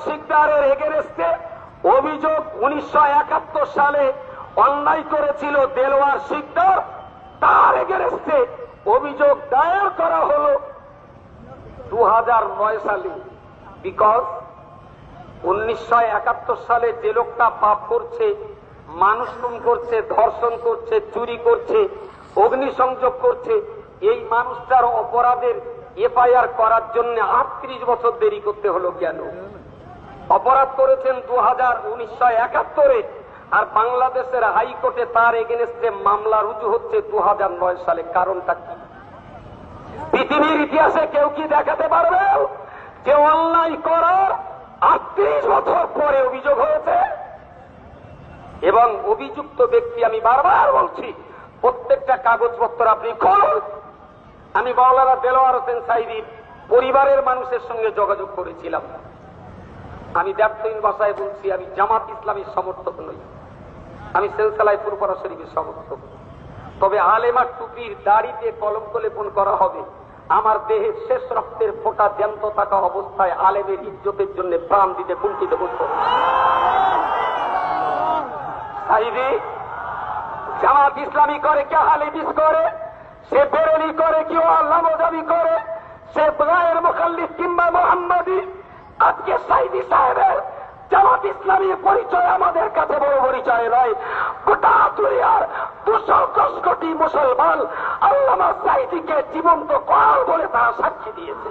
শিকদারের এগেনস্টে অভিযোগ 1971 সালে অন্যায় করেছিল দেলোয়ার শিকদার, তার এগেনস্টে অভিযোগ দায়ের করা হলো 2009 সালে। বিকজ 1971 সালে যে লোকটা পাপ করছে, মানুষ খুন করছে, ধর্ষণ করছে, চুরি করছে, অগ্নিসংযোগ করছে, এই মানুষটার অপরাধের এফআইআর করার জন্য 38 বছর দেরি করতে হলো কেন? অপরাধ করেছেন 1971-এ, আর বাংলাদেশের হাইকোর্টে তার এগেনস্টে মামলা রুজু হচ্ছে 2009 সালে। কারণটা কি? পৃথিবীর ইতিহাসে কেউ কি দেখাতে পারবে যে অন্যায় করার 38 বছর পরে অভিযোগ হয়েছে? এবং অভিযুক্ত ব্যক্তি, আমি বারবার বলছি, প্রত্যেকটা কাগজপত্র আপনি খুলুন। আমি মাওলানা দেলোয়ার হোসেন সাঈদীর পরিবারের মানুষের সঙ্গে যোগাযোগ করেছিলাম। আমি ব্যর্থহীন ভাষায় বলছি, আমি জামাত ইসলামীর সমর্থক নই, আমি সিলসিলায়ে ফুরফুরা শরীফের সমর্থক। তবে আলেমার টুপির দাড়িতে কলঙ্ক লেপন করা হবে, আমার দেহের শেষ রক্তের ফোঁটা জ্যান্ত থাকা অবস্থায় আলেমের ইজ্জতের জন্য প্রাণ দিতে কুণ্ঠিত করত। সাঈদী জামাত ইসলামী করে, কে হালিদিস করে, সে বেরেলি করে, কেউ আল্লাহ মজাবি করে, সে গায়ের মুখাল্লিদ কিংবা মোহাম্মদী। আজকে সাঈদী সাহেবের জামাত ইসলামীর পরিচয় আমাদের কাছে বড় পরিচয় নয়। গোটা দুনিয়ার 210 কোটি মুসলমান আল্লামা সাঈদীকে জীবন্ত কোরআন বলে তারা সাক্ষী দিয়েছে।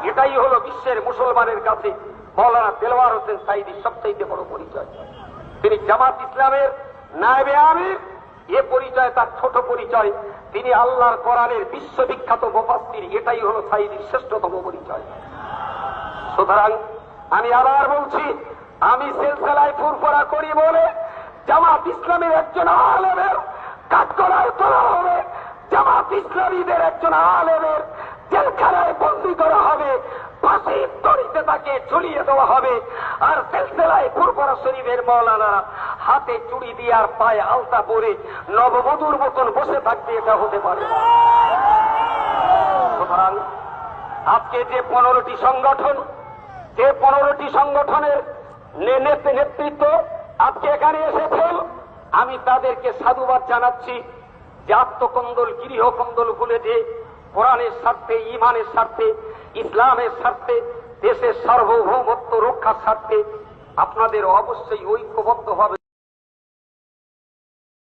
এটাই হলো বিশ্বের মুসলমানের কাছে মাওলানা দেলোয়ার হোসেন সাঈদীর সবচেয়ে বড় পরিচয়। তিনি জামাত ইসলামের নায়েবে আমির, এ পরিচয় তার ছোট পরিচয়। তিনি আল্লাহর কোরআনের বিশ্ববিখ্যাত মুফাসসির, এটাই হলো সাঈদীর শ্রেষ্ঠতম পরিচয়। সুতরাং আমি আবার বলছি, আমি সিলসিলায়ে ফুরফুরা করি বলে জামাত ইসলামের একজন আলেমের কাঠগড়ায় তোলা হবে, জামাত ইসলামীদের একজন আলেমের জেলখানায় বন্দী করা হবে, ফাঁসির দড়িতে তাকে ঝুলিয়ে দেওয়া হবে, আর সিলসিলায়ে ফুরফুরা শরীফের মাওলানা হাতে চুড়ি দিয়ে আর পায়ে আলতা পরে নববধূর মতন বসে থাকবে, এটা হতে পারে না। সুতরাং আজকে যে 15টি সংগঠন, যে 15টি সংগঠনের নেতৃত্ব আজকে এখানে এসেছেন, আমি তাদেরকে সাধুবাদ জানাচ্ছি যে আত্মকন্দল, গৃহকন্দল ভুলে যে কোরআনের স্বার্থে, ঈমানের স্বার্থে, ইসলামের স্বার্থে, দেশের সার্বভৌমত্ব রক্ষার স্বার্থে আপনাদের অবশ্যই ঐক্যবদ্ধ হবে।